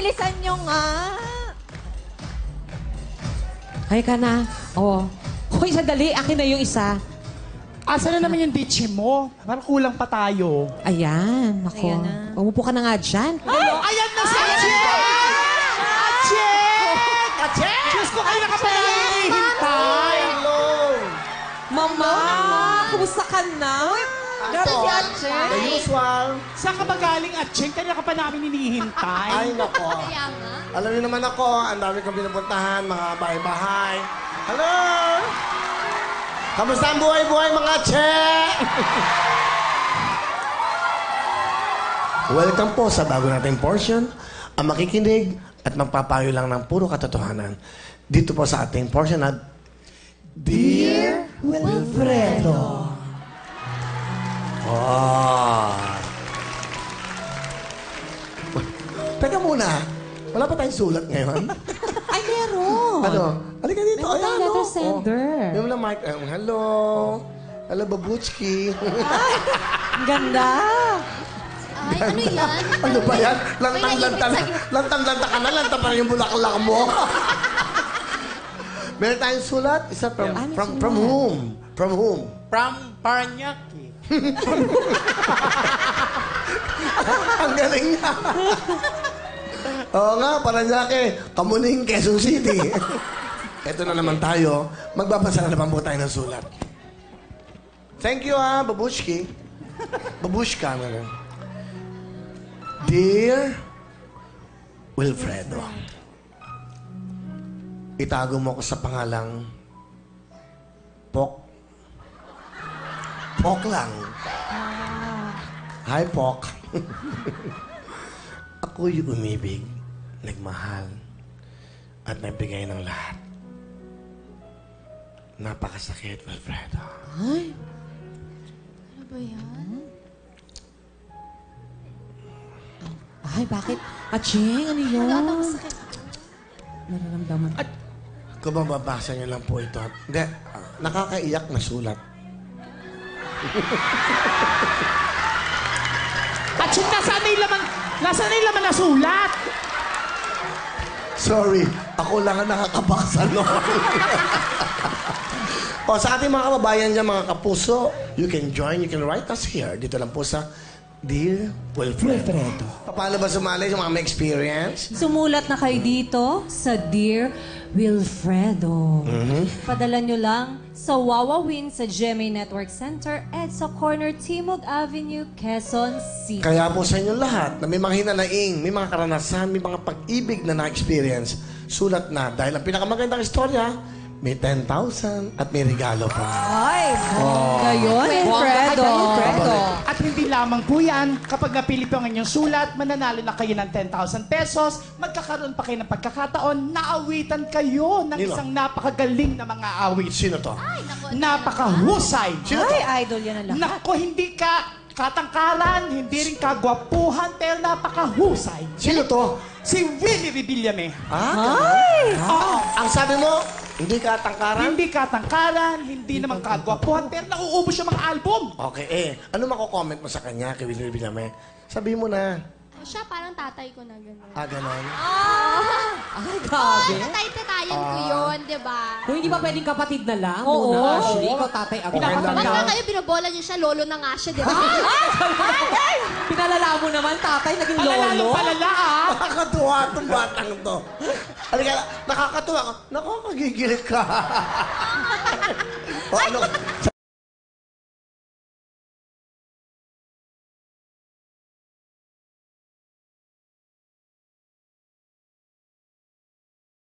bilisan nyo nga. Hay ka na. Oo. Hoy, sadali. Akin na yung isa. Asa na naman yung ditche mo? Parang kulang pa tayo. Ayan. Ako. Ayan na. Umupo ka na nga dyan. Ay! Ayan na si Achek! Achek! Achek! Diyos ko, kayo na ka pala hinihintay. Mama! Kumusta ka na? Grabe si Atche. The usual. Saan ka ba galing, Achek? Kanina ka pa namin hinihintay. Ay, nako. Kaya nga. Alam niyo naman ako, ang dami kong pinupuntahan, mga bahay-bahay. Hello! Kamusta ang buhay-buhay, mga che? Welcome po sa bago nating portion, ang makikinig at magpapayo lang ng puro katotohanan. Dito po sa ating portion at Dear Wilfredo. Oh. Teka muna, wala pa tayong sulat ngayon? Ay, meron. Ano? Halika dito. Meron tayong Ayan, letter oh. sender. Oh. Yung lang, Mike. Hello. Hello, Babuchki. Ang ganda. Ay, ano yan? Ano ba yan? May Lantang-lanta naipit lantang-lanta ka na. Lanta pa rin yung bulaklak mo. Meron tayong sulat. Isa from whom? From whom? From Paranaque. Ang galing niya. Oo nga, Paranaque. Kamuning, Quezon City. Ito na naman tayo. Magbabasa na naman po tayo ng sulat. Thank you, Babushki. Babushka, ano. Dear Wilfredo, itago mo ko sa pangalang Pok. Pok lang. Hi, Pok. Ako'y umibig, nagmahal, at nagbigay ng lahat. Napakasakit, Wilfredo. Ay, Ano ba yan? ay bakit? Aching, ano yun? Nagkakasakit. Nararamdaman. Kung mababasa niyo lang po ito. Hindi, nakakaiyak na sulat. Achek, nasaan na yung laman na sulat? Sorry, ako lang ang nakakabasa no. O, sa ating mga kababayan dyan, mga kapuso, you can join, you can write us here. Dito lang po sa Dear Wilfredo. Paano ba sumali sa mga may experience? Sumulat na kayo dito sa Dear Wilfredo. Padala nyo lang sa Wawawin sa GMA Network Center at sa corner Timog Avenue, Quezon City. Kaya po sa inyo lahat na may mga hinanaing, may mga karanasan, may mga pag-ibig na na-experience, sulat na. Dahil ang pinakamagandang istorya, may 10,000 at may regalo pa. Ay, gayon, Wilfredo. At hindi lamang po yan, kapag napili po ang inyong sulat, mananalo na kayo ng 10,000 pesos, magkakaroon pa kayo ng pagkakataon, naawitan kayo ng Nino? isang napakagaling na mga awit. Sino to? Ay, naku. Napakahusay. Ay, idol yan ang lahat. Nako, hindi ka katangkaran, hindi rin kagwapuhan, pero napakahusay. Sino to? Si Willie Revillame. Oo. Ang sabi mo, hindi ka tangkaran? Hindi katangkaran, hindi naman kagwapuhan, pero nauubos yung mga album. Okay, ano mako-comment mo sa kanya, kay Willie Villame? Sabihin mo na. Siya parang tatay ko na gano'n. Ganon. Ay, grabe. Tatay-tatayan ko yun, di ba? Kung hindi ba pwedeng kapatid na lang? Oo. Muna, Ashley, ikaw tatay ako. Ba't nga kayo binobola niyo siya? Lolo na nga siya, di ba? Pinalala mo naman, tatay, naging Palalalo lolo. palala, ah. Nakakatuwa itong batang to. Halika, nakakatuwa ka. Nakakagigilit ka. O, ano?